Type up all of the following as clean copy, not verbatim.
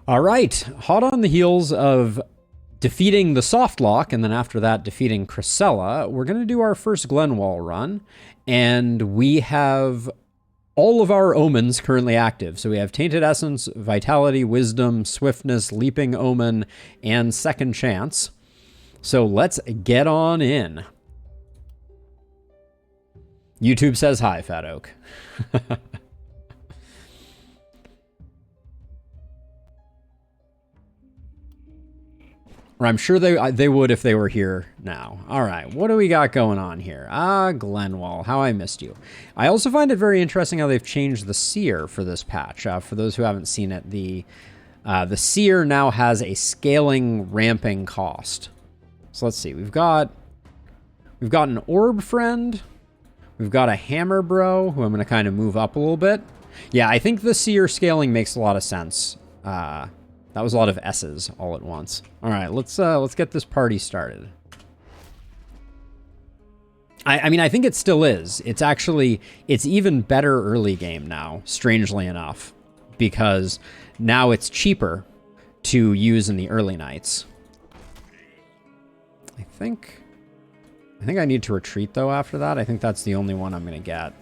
All right, hot on the heels of defeating the soft lock, and then after that defeating Chrysella, we're going to do our first Glenwald run, and we have all of our omens currently active. So we have Tainted Essence, Vitality, Wisdom, Swiftness, Leaping Omen, and Second Chance. So let's get on in. YouTube says hi, Fat Oak. Or I'm sure they would if they were here now. All right, what do we got going on here? Glenwald, how I missed you. I also find it very interesting how they've changed the seer for this patch. For those who haven't seen it, the seer now has a scaling ramping cost. So let's see, we've got an orb friend, we've got a hammer bro, who I'm going to kind of move up a little bit. Yeah, I think the seer scaling makes a lot of sense. That was a lot of S's all at once. All right, let's get this party started. I mean, I think it still is. It's even better early game now, strangely enough, because now it's cheaper to use in the early nights. I think I need to retreat though after that. I think that's the only one I'm gonna get.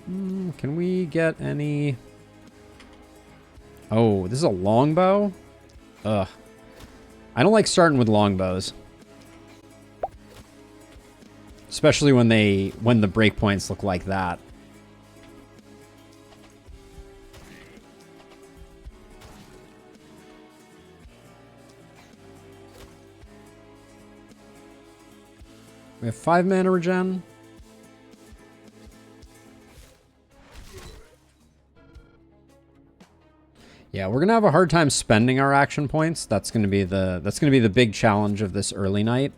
Can we get any? Oh, this is a longbow? Ugh. I don't like starting with longbows. Especially when the breakpoints look like that. We have 5 mana regen. Yeah, we're gonna have a hard time spending our action points. That's gonna be the big challenge of this early night.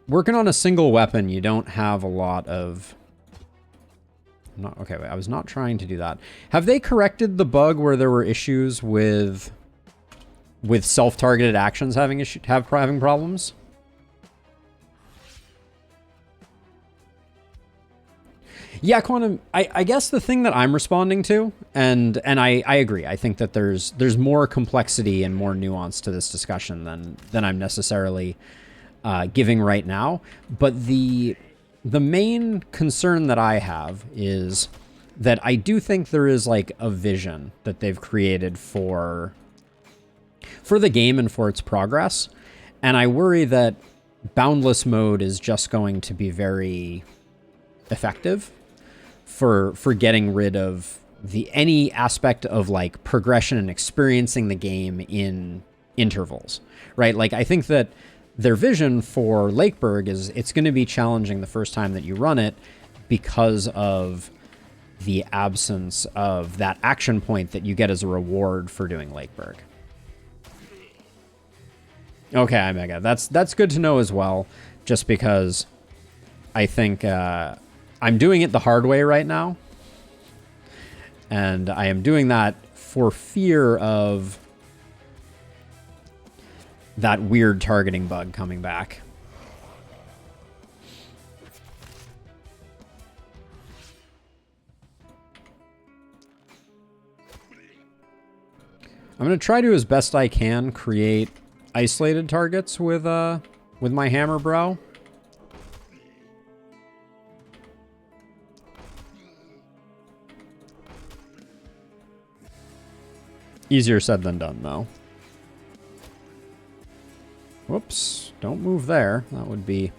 Working on a single weapon, you don't have a lot of. Okay, wait, I was not trying to do that. Have they corrected the bug where there were issues with self-targeted actions having problems? Yeah, Quantum, I guess the thing that I'm responding to, and I agree, I think that there's more complexity and more nuance to this discussion than I'm necessarily giving right now. But the main concern that I have is that I do think there is like a vision that they've created for the game and for its progress. And I worry that boundless mode is just going to be very effective for getting rid of any aspect of like progression and experiencing the game in intervals, right? Like I think that their vision for Lakeburg is it's going to be challenging the first time that you run it because of the absence of that action point that you get as a reward for doing Lakeburg. Okay, Omega, that's good to know as well, just because I think I'm doing it the hard way right now. And I am doing that for fear of that weird targeting bug coming back. I'm going to try to, as best I can, create isolated targets with my hammer bro. Easier said than done, though. Whoops, don't move there. That would be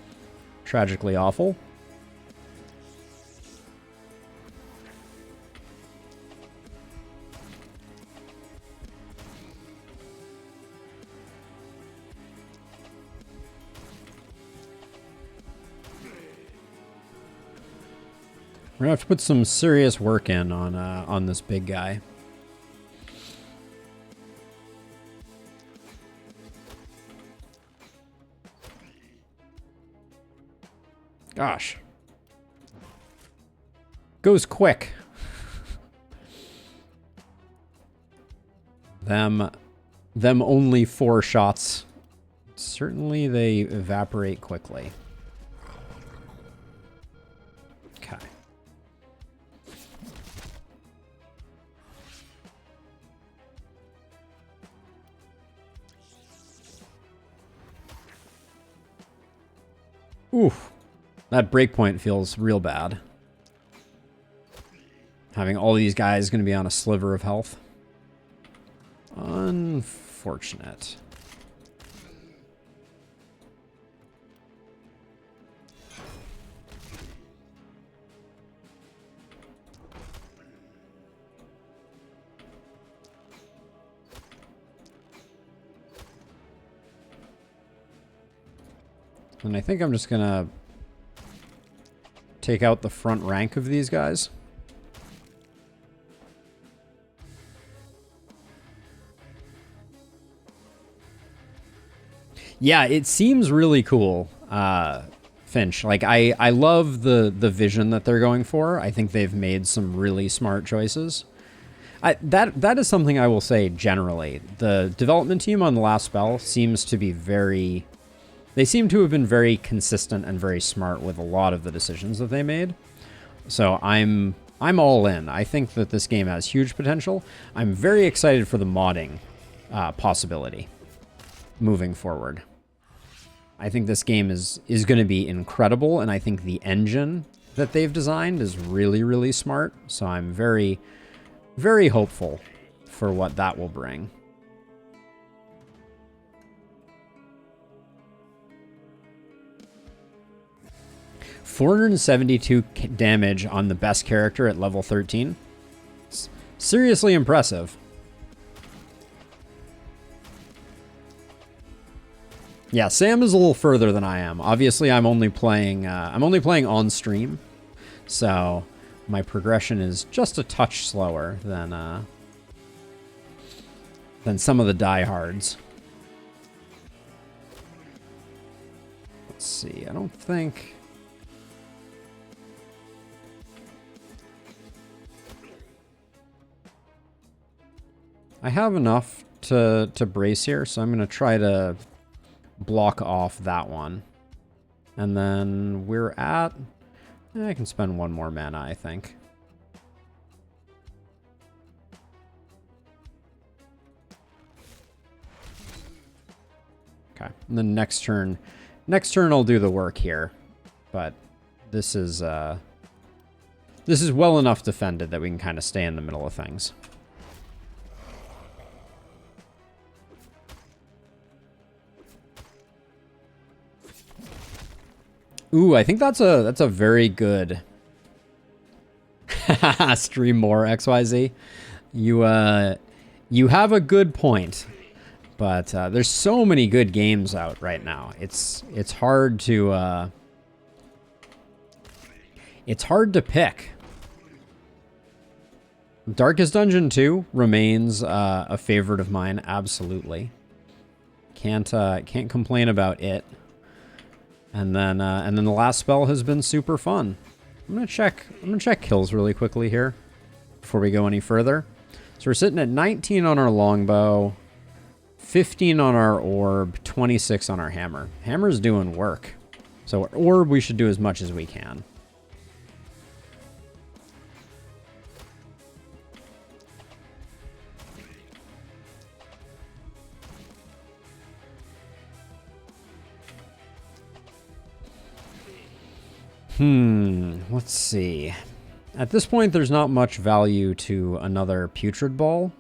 tragically awful. We're gonna have to put some serious work in on this big guy. Gosh. Goes quick. Them only 4 shots. Certainly they evaporate quickly. Okay. Oof. That breakpoint feels real bad. Having all these guys going to be on a sliver of health. Unfortunate. And I think I'm just gonna take out the front rank of these guys. Yeah, it seems really cool, Finch. Like, I love the vision that they're going for. I think they've made some really smart choices. That is something I will say generally. The development team on the last spell seems to be very... They seem to have been very consistent and very smart with a lot of the decisions that they made. So I'm all in. I think that this game has huge potential. I'm very excited for the modding possibility moving forward. I think this game is going to be incredible, and I think the engine that they've designed is really, really smart. So I'm very, very hopeful for what that will bring. $472 damage on the best character at level 13. It's seriously impressive. Yeah, Sam is a little further than I am. Obviously, I'm only playing on stream, so my progression is just a touch slower than some of the diehards. Let's see. I don't think. I have enough to brace here, so I'm going to try to block off that one. And then we're at... I can spend one more mana, I think. Okay, and then next turn I'll do the work here. But this is well enough defended that we can kind of stay in the middle of things. Ooh, I think that's a very good stream more XYZ. You have a good point, but there's so many good games out right now. It's hard to pick. Darkest Dungeon 2 remains a favorite of mine, absolutely. Can't complain about it. And then the last spell has been super fun. I'm gonna check kills really quickly here before we go any further. So we're sitting at 19 on our longbow, 15 on our orb, 26 on our hammer. Hammer's doing work. So our orb, we should do as much as we can. Let's see. At this point, there's not much value to another putrid ball.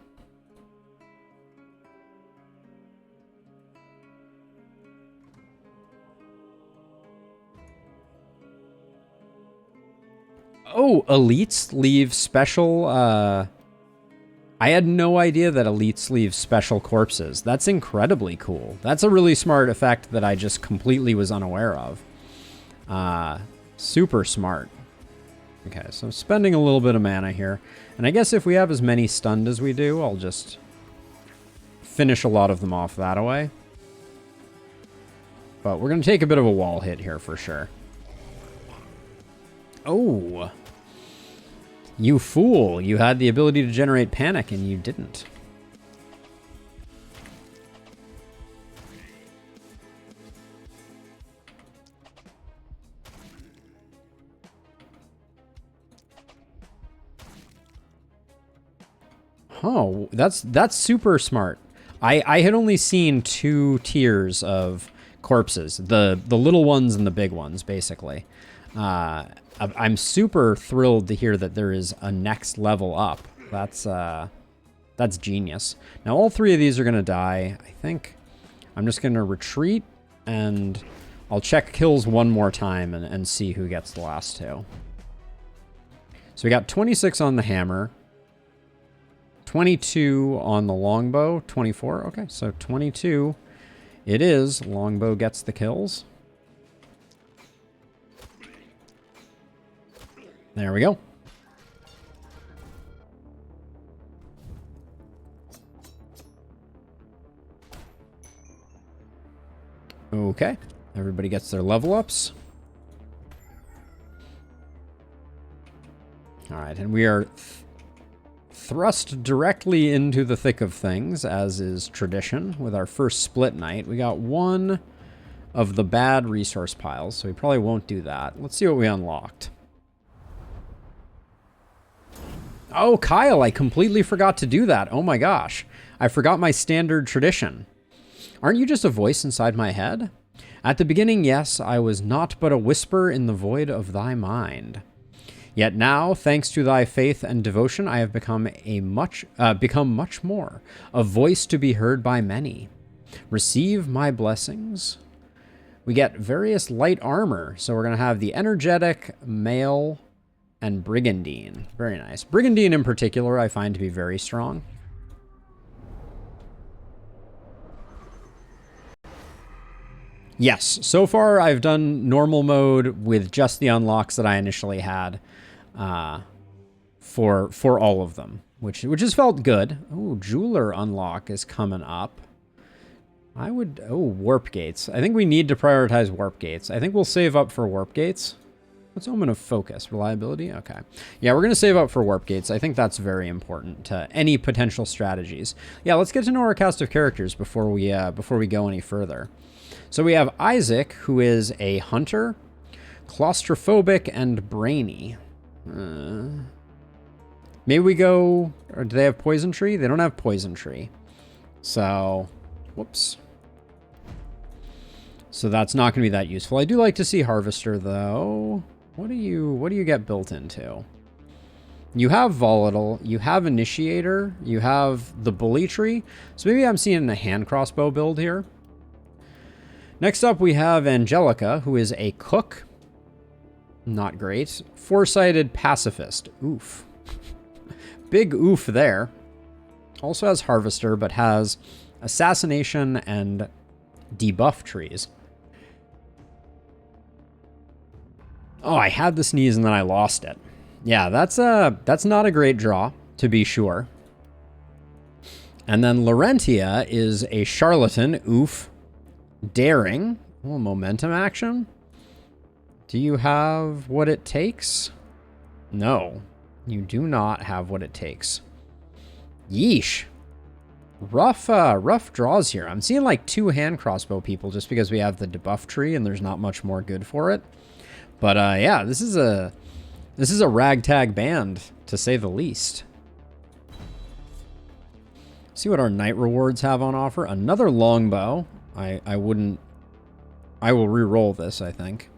Oh, elites leave special, I had no idea that elites leave special corpses. That's incredibly cool. That's a really smart effect that I just completely was unaware of. Super smart. Okay, so I'm spending a little bit of mana here. And I guess if we have as many stunned as we do, I'll just finish a lot of them off that way. But we're going to take a bit of a wall hit here for sure. Oh. You fool. You had the ability to generate panic and you didn't. Oh, that's super smart. I had only seen 2 tiers of corpses, the little ones and the big ones, basically. I'm super thrilled to hear that there is a next level up. That's genius. Now all 3 of these are going to die. I think I'm just going to retreat, and I'll check kills one more time and see who gets the last 2. So we got 26 on the hammer, 22 on the longbow, 24. Okay, so 22 it is. Longbow gets the kills. There we go. Okay, everybody gets their level ups. All right, and we are thrust directly into the thick of things, as is tradition, with our first split night. We got 1 of the bad resource piles, so we probably won't do that. Let's see what we unlocked. Oh, Kyle, I completely forgot to do that. Oh my gosh. I forgot my standard tradition. Aren't you just a voice inside my head? At the beginning, yes, I was not but a whisper in the void of thy mind. Yet now, thanks to thy faith and devotion, I have become much more, a voice to be heard by many. Receive my blessings. We get various light armor, so we're going to have the energetic, mail, and brigandine. Very nice. Brigandine in particular I find to be very strong. Yes, so far I've done normal mode with just the unlocks that I initially had for all of them, which has felt good. Oh, jeweler unlock is coming up. Warp gates. I think we need to prioritize warp gates. I think we'll save up for warp gates. What's omen of focus? Reliability? Okay. Yeah, we're going to save up for warp gates. I think that's very important to any potential strategies. Yeah, let's get to know our cast of characters before we go any further. So we have Isaac, who is a hunter, claustrophobic, and brainy. Maybe we go... Or do they have poison tree? They don't have poison tree. So... Whoops. So that's not going to be that useful. I do like to see Harvester, though. What do you get built into? You have Volatile, you have Initiator, you have the Bully Tree. So maybe I'm seeing a hand crossbow build here. Next up, we have Angelica, who is a cook. Not great. Foresighted Pacifist. Oof. Big oof there. Also has Harvester, but has Assassination and Debuff trees. Oh, I had the sneeze and then I lost it. Yeah, that's not a great draw, to be sure. And then Laurentia is a charlatan. Oof. Daring. Oh, momentum action. Do you have what it takes? No, you do not have what it takes. Yeesh. Rough draws here. I'm seeing like 2 hand crossbow people just because we have the debuff tree and there's not much more good for it. But yeah, this is a ragtag band, to say the least. See what our night rewards have on offer. Another longbow. I will re-roll this, I think.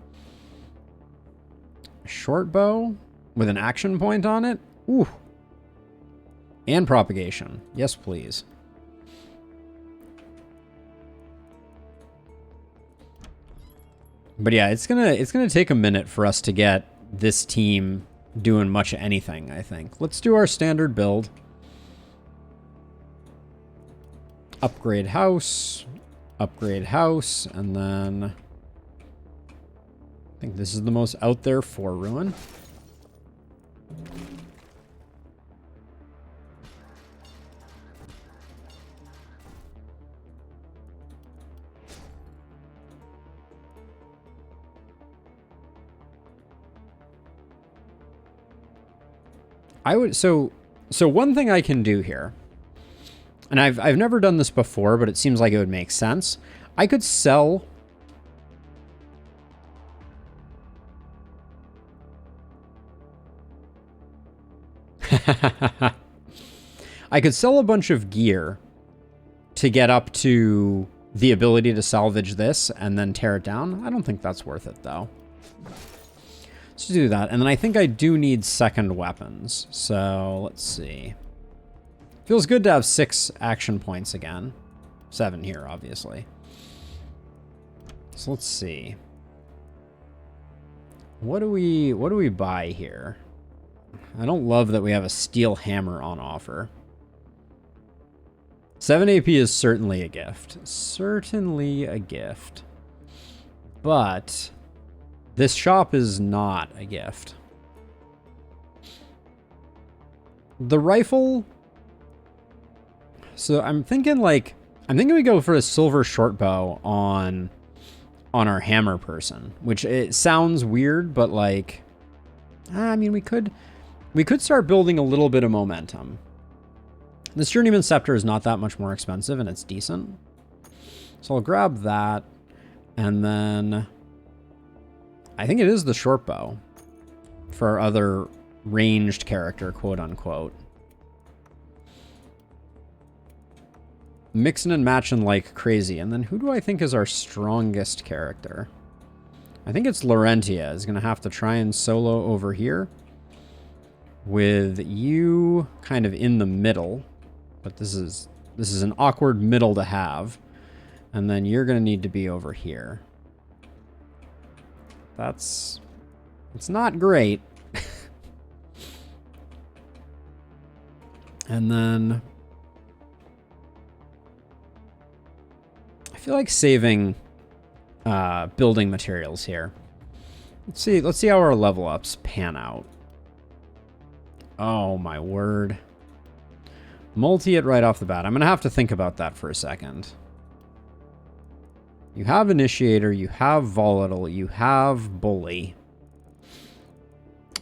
Short bow with an action point on it. Ooh. And propagation. Yes, please. But yeah, it's gonna take a minute for us to get this team doing much of anything, I think. Let's do our standard build. Upgrade house, and then I think this is the most out there for ruin. So one thing I can do here, and I've never done this before, but it seems like it would make sense. I could sell I could sell a bunch of gear to get up to the ability to salvage this and then tear it down. I don't think that's worth it, though. Let's do that. And then I think I do need second weapons. So let's see. Feels good to have 6 action points again. 7 here, obviously. So let's see. What do we buy here? I don't love that we have a steel hammer on offer. 7 AP is certainly a gift. Certainly a gift. But this shop is not a gift. The rifle. So I'm thinking we go for a silver short bow on our hammer person, which it sounds weird, but like, I mean, we could start building a little bit of momentum. This Journeyman Scepter is not that much more expensive, and it's decent. So I'll grab that, and then I think it is the short bow for our other ranged character, quote unquote. Mixing and matching like crazy. And then who do I think is our strongest character? I think it's Laurentia is going to have to try and solo over here with you kind of in the middle. But this is an awkward middle to have. And then you're going to need to be over here. It's not great. And then I feel like saving building materials here. Let's see how our level ups pan out. Oh my word. Multi it right off the bat. I'm gonna have to think about that for a second. You have Initiator, you have Volatile, you have Bully.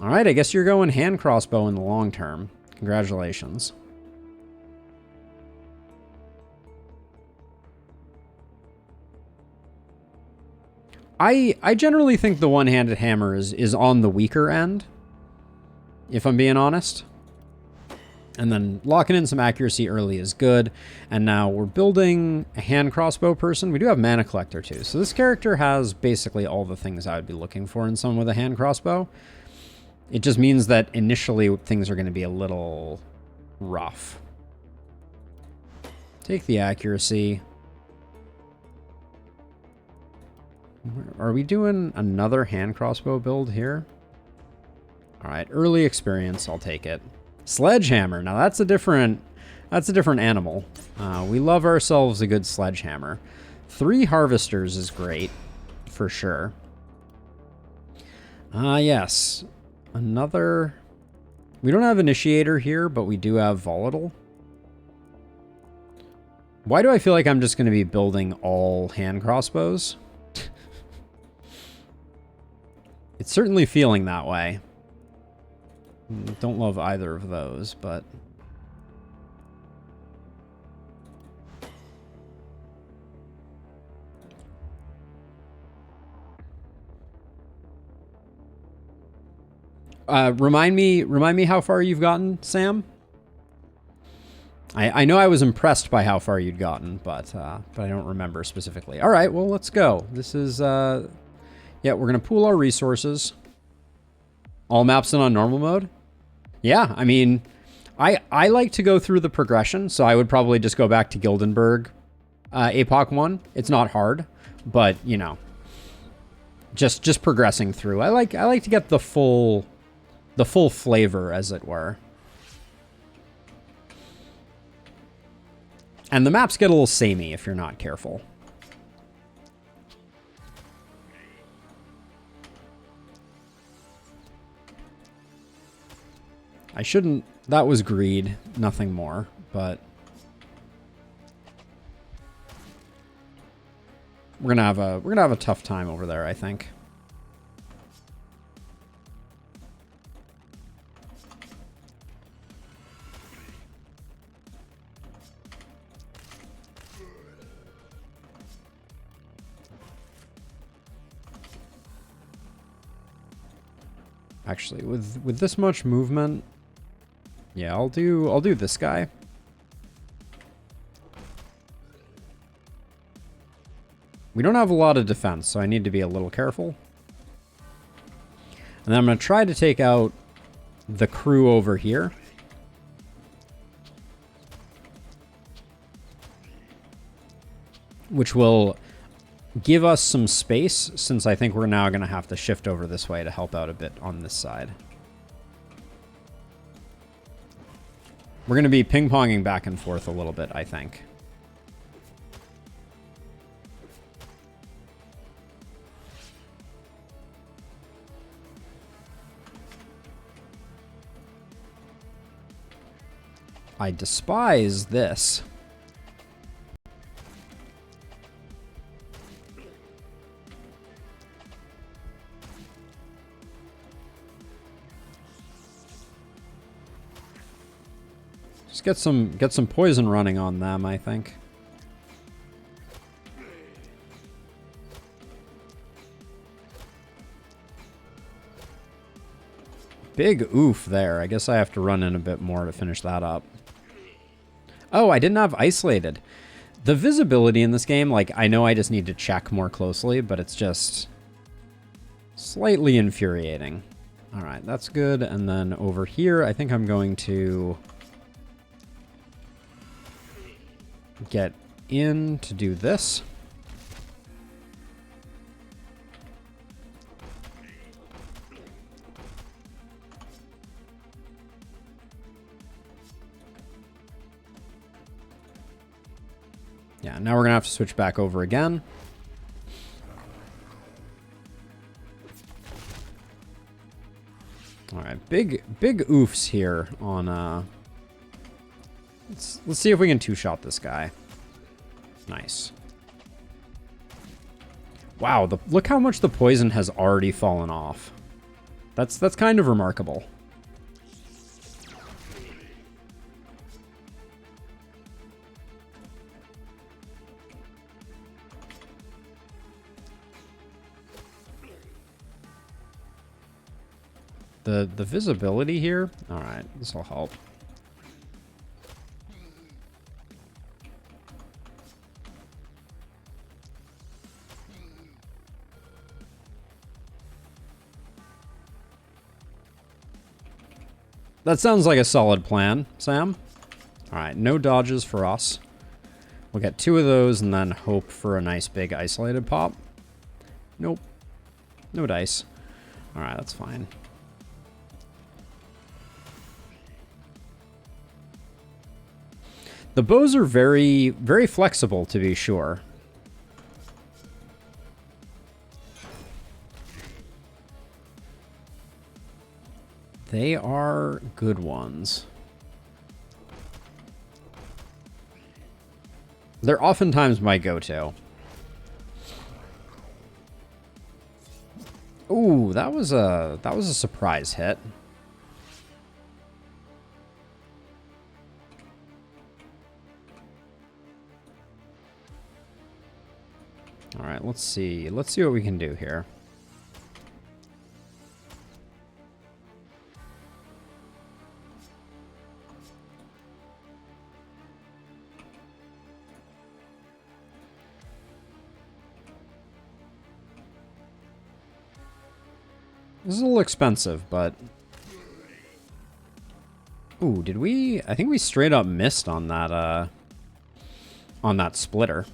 Alright, I guess you're going hand crossbow in the long term. Congratulations. I generally think the one-handed hammer is on the weaker end, if I'm being honest. And then locking in some accuracy early is good. And now we're building a hand crossbow person. We do have Mana Collector too. So this character has basically all the things I would be looking for in someone with a hand crossbow. It just means that initially things are going to be a little rough. Take the accuracy. Are we doing another hand crossbow build here? All right, early experience, I'll take it. Sledgehammer. Now that's a different animal. We love ourselves a good sledgehammer. 3 harvesters is great, for sure. Yes. Another. We don't have Initiator here, but we do have Volatile. Why do I feel like I'm just going to be building all hand crossbows? It's certainly feeling that way. Don't love either of those, but... Remind me how far you've gotten, Sam? I know I was impressed by how far you'd gotten, but I don't remember specifically. All right, well, let's go. This is... Yeah, we're going to pool our resources. All maps in on normal mode? Yeah, I mean, I like to go through the progression, so I would probably just go back to Gildenberg APOC 1. It's not hard, but, you know, just progressing through. I like to get the full flavor, as it were. And the maps get a little samey if you're not careful. I shouldn't... That was greed, nothing more, but... We're gonna have a tough time over there, I think. Actually, with this much movement... Yeah, I'll do this guy. We don't have a lot of defense, so I need to be a little careful. And then I'm going to try to take out the crew over here. Which will give us some space, since I think we're now going to have to shift over this way to help out a bit on this side. We're going to be ping-ponging back and forth a little bit, I think. I despise this. Just get some poison running on them, I think. Big oof there. I guess I have to run in a bit more to finish that up. Oh, I didn't have isolated. The visibility in this game, like, I know I just need to check more closely, but it's just slightly infuriating. All right, that's good. And then over here, I think I'm going to get in to do this. Yeah, now we're going to have to switch back over again. All right, big oofs here on... Let's see if we can two-shot this guy. Nice. Wow, look how much the poison has already fallen off. That's kind of remarkable. The visibility here? All right, this will help. That sounds like a solid plan, Sam. All right, no dodges for us. We'll get 2 of those and then hope for a nice big isolated pop. Nope. No dice. All right, that's fine. The bows are very, very flexible, to be sure. They are good ones. They're oftentimes my go-to. Ooh, that was a surprise hit. All right, let's see. Let's see what we can do here. This is a little expensive, but... Ooh, did we... I think we straight up missed on that splitter.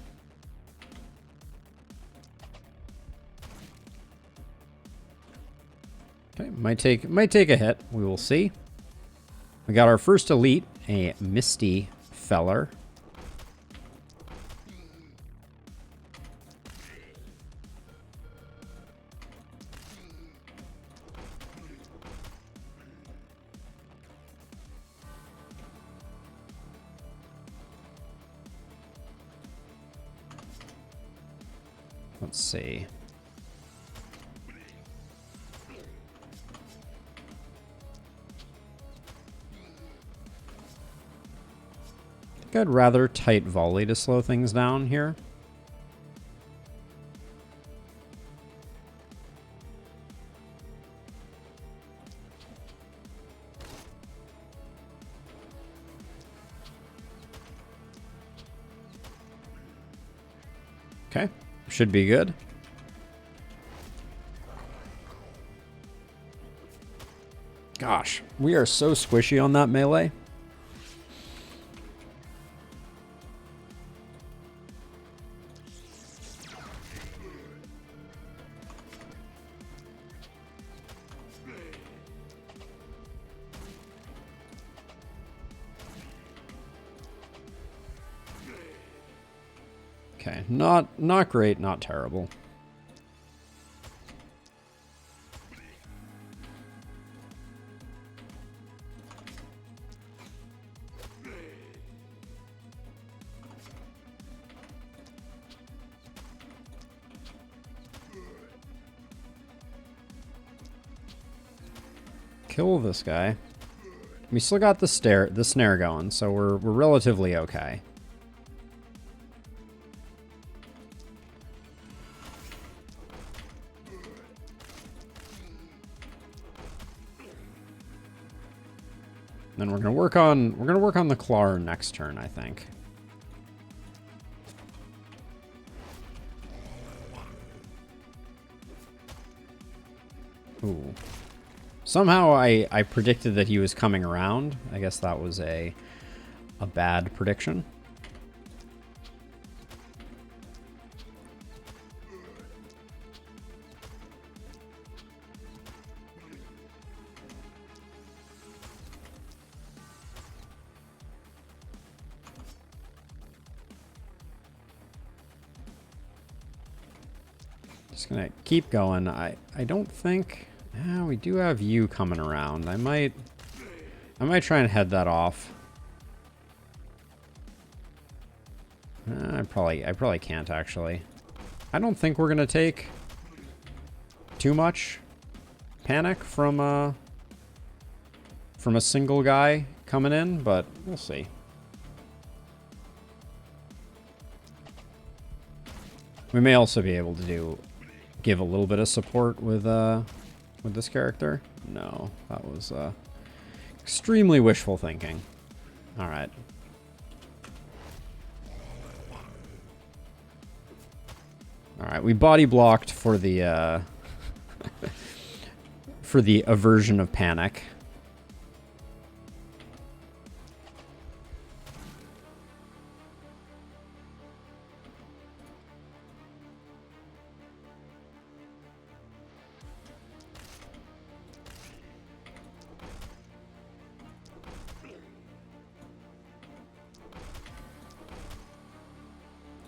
Okay, might take a hit. We will see. We got our first elite, a Misty Feller. Let's see. I think I'd rather tight volley to slow things down here. Okay. Should be good. Gosh, we are so squishy on that melee. Okay, not great, not terrible. Kill this guy. We still got the snare going, so we're relatively okay. Then we're gonna work on the Clar next turn, I think. Ooh. Somehow I predicted that he was coming around. I guess that was a bad prediction. Just gonna keep going. I don't think we do have you coming around. I might try and head that off. I probably can't actually. I don't think we're gonna take too much panic from a single guy coming in, but we'll see. We may also be able to give a little bit of support with this character. No, that was extremely wishful thinking. All right. All right, we body blocked for the for the aversion of panic.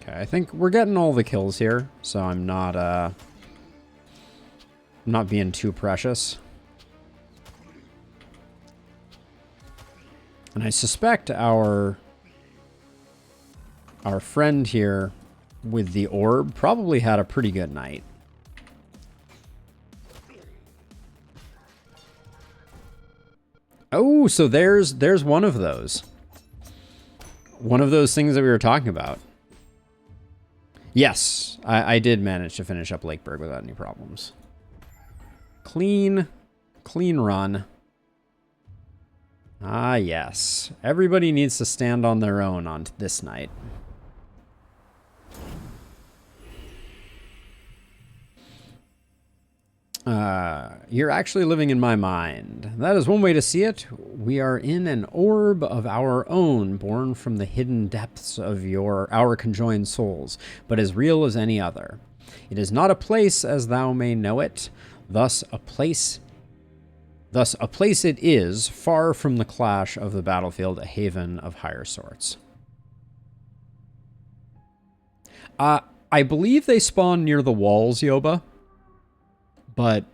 Okay, I think we're getting all the kills here, so I'm not being too precious. And I suspect our friend here with the orb probably had a pretty good night. Oh, so there's one of those. One of those things that we were talking about. Yes, I did manage to finish up Lakeburg without any problems. Clean run. Ah, yes. Everybody needs to stand on their own on this night. You're actually living in my mind. That is one way to see it. We are in an orb of our own, born from the hidden depths of our conjoined souls, but as real as any other. It is not a place as thou may know it, thus a place it is, far from the clash of the battlefield, a haven of higher sorts. I believe they spawn near the walls, Yoba. But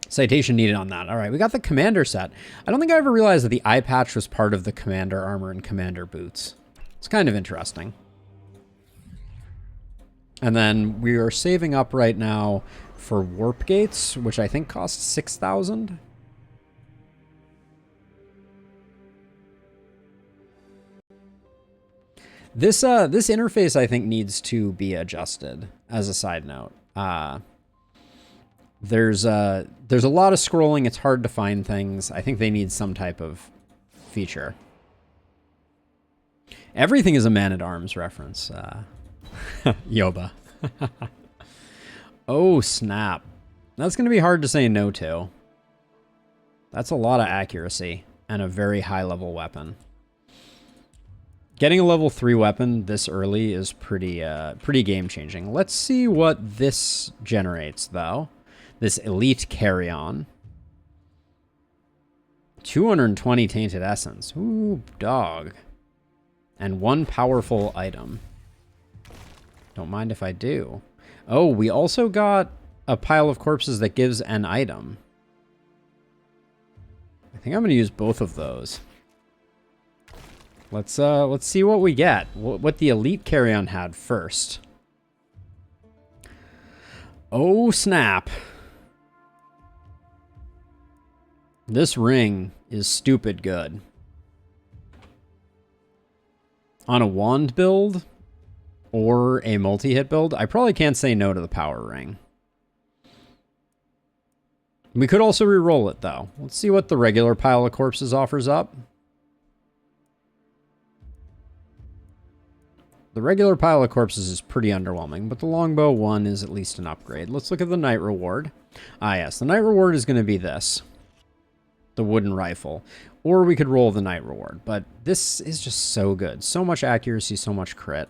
citation needed on that. All right, we got the commander set. I don't think I ever realized that the eye patch was part of the commander armor and commander boots. It's kind of interesting. And then we are saving up right now for warp gates, which I think cost 6,000. This interface I think needs to be adjusted. As a side note, there's a lot of scrolling. It's hard to find things. I think they need some type of feature. Everything is a Man-at-Arms reference. Yoba. Oh, snap. That's going to be hard to say no to. That's a lot of accuracy and a very high-level weapon. Getting a level 3 weapon this early is pretty game-changing. Let's see what this generates, though. This elite carry-on. 220 tainted essence. Ooh, dog. And 1 powerful item. Don't mind if I do. Oh, we also got a pile of corpses that gives an item. I think I'm going to use both of those. Let's see what we get. What the elite carry-on had first. Oh, snap. This ring is stupid good. On a wand build or a multi-hit build, I probably can't say no to the power ring. We could also re-roll it, though. Let's see what the regular pile of corpses offers up. The regular pile of corpses is pretty underwhelming, but the longbow one is at least an upgrade. Let's look at the night reward. Ah, yes. The night reward is going to be this. The wooden rifle. Or we could roll the night reward, but this is just so good. So much accuracy, so much crit.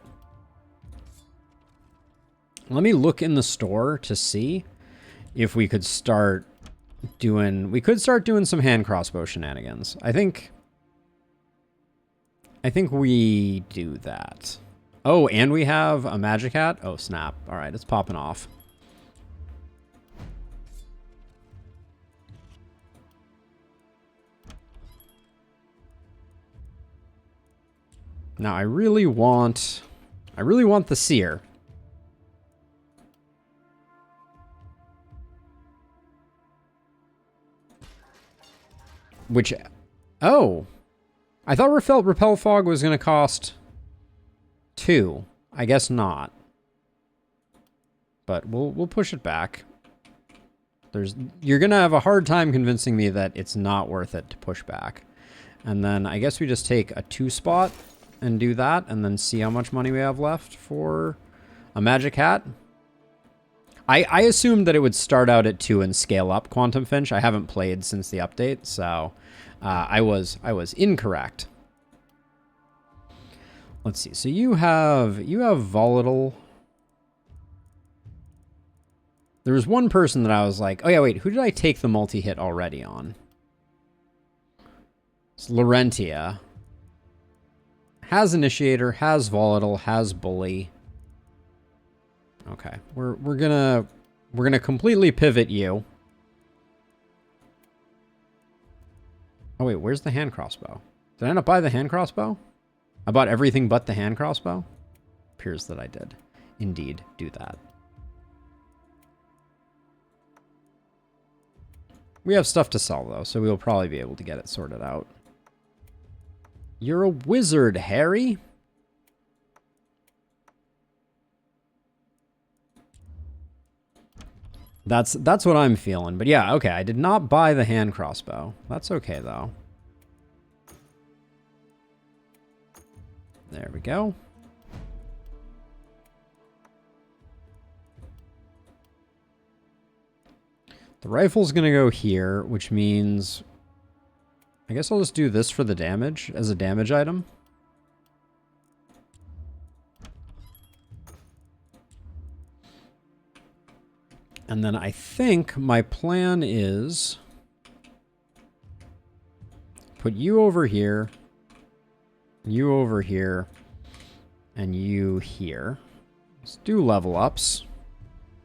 Let me look in the store to see if we could start doing... We could start doing some hand crossbow shenanigans. I think we do that. Oh, and we have a magic hat? Oh, snap. All right, it's popping off. Now, I really want the seer. Which, oh, I thought Repel Fog was going to cost 2. I guess not. But we'll push it back. You're going to have a hard time convincing me that it's not worth it to push back. And then I guess we just take a 2 spot and do that, and then see how much money we have left for a magic hat. I assumed that it would start out at 2 and scale up Quantum Finch. I haven't played since the update, so I was incorrect. Let's see. So you have volatile. There was one person that I was like, oh yeah, wait, who did I take the multi-hit already on? It's Laurentia. Has Initiator, has Volatile, has Bully. Okay, we're gonna completely pivot you. Oh wait, where's the hand crossbow? Did I not buy the hand crossbow? I bought everything but the hand crossbow? Appears that I did indeed do that. We have stuff to sell though, so we'll probably be able to get it sorted out. You're a wizard, Harry. That's what I'm feeling. But yeah, okay, I did not buy the hand crossbow. That's okay, though. There we go. The rifle's going to go here, which means... I guess I'll just do this for the damage, as a damage item. And then I think my plan is... put you over here, and you here. Let's do level ups,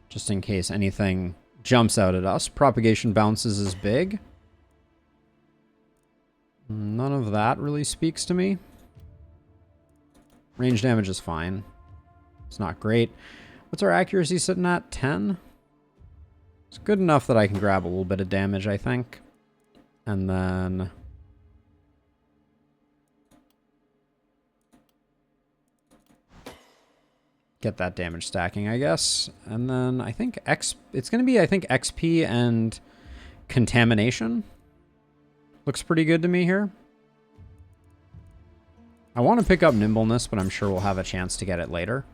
just in case anything jumps out at us. Propagation bounces is big. None of that really speaks to me. Range damage is fine. It's not great. What's our accuracy sitting at? 10? It's good enough that I can grab a little bit of damage, I think. And then... get that damage stacking, I guess. And then I think it's going to be, I think, XP and contamination. Looks pretty good to me here. I want to pick up nimbleness, but I'm sure we'll have a chance to get it later.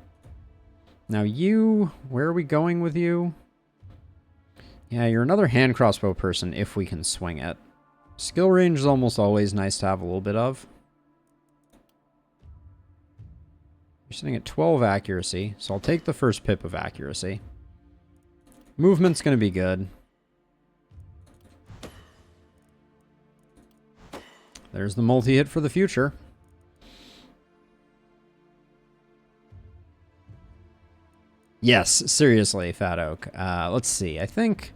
Now you, where are we going with you? Yeah, you're another hand crossbow person if we can swing it. Skill range is almost always nice to have a little bit of. You're sitting at 12 accuracy, so I'll take the first pip of accuracy. Movement's going to be good. There's the multi-hit for the future. Yes, seriously, Fat Oak. Let's see. I think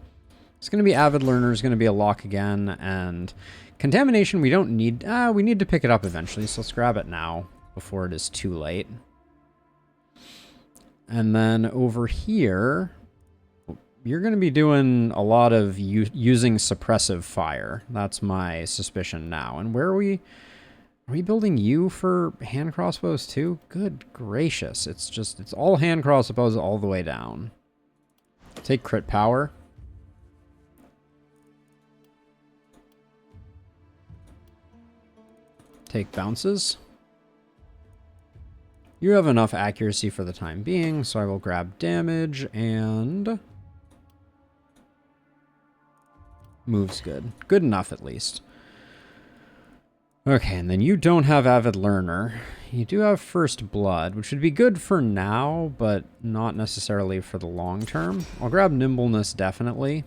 it's going to be Avid Learner is going to be a lock again, and Contamination we don't need. We need to pick it up eventually, so let's grab it now before it is too late. And then over here, you're going to be doing a lot of using suppressive fire. That's my suspicion now. And where are we? Are we building you for hand crossbows too? Good gracious. It's all hand crossbows all the way down. Take crit power. Take bounces. You have enough accuracy for the time being, so I will grab damage and... Move's good. Good enough, at least. Okay, and then you don't have Avid Learner. You do have First Blood, which would be good for now, but not necessarily for the long term. I'll grab Nimbleness, definitely.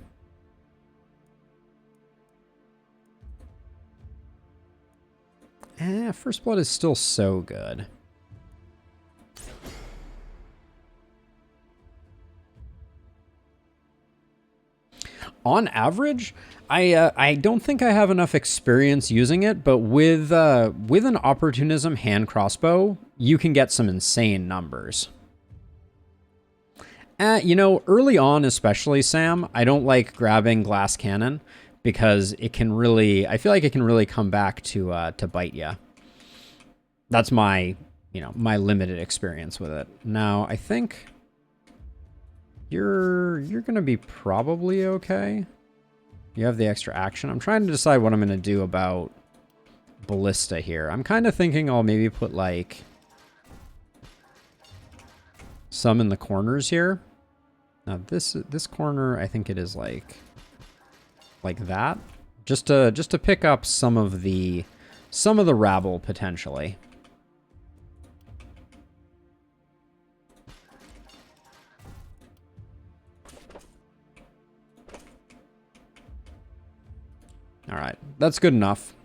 First Blood is still so good. On average, I don't think I have enough experience using it, but with an Opportunism hand crossbow, you can get some insane numbers. You know, early on especially, Sam, I don't like grabbing Glass Cannon because it can really, I feel like it can really come back to bite you. That's my, my limited experience with it. Now, I think you're going to be probably okay. You have the extra action. I'm trying to decide what I'm going to do about Ballista here. I'm kind of thinking I'll maybe put, like, some in the corners here. Now, this corner, I think it is, like that. Just to pick up some of the rabble, potentially. All right, that's good enough.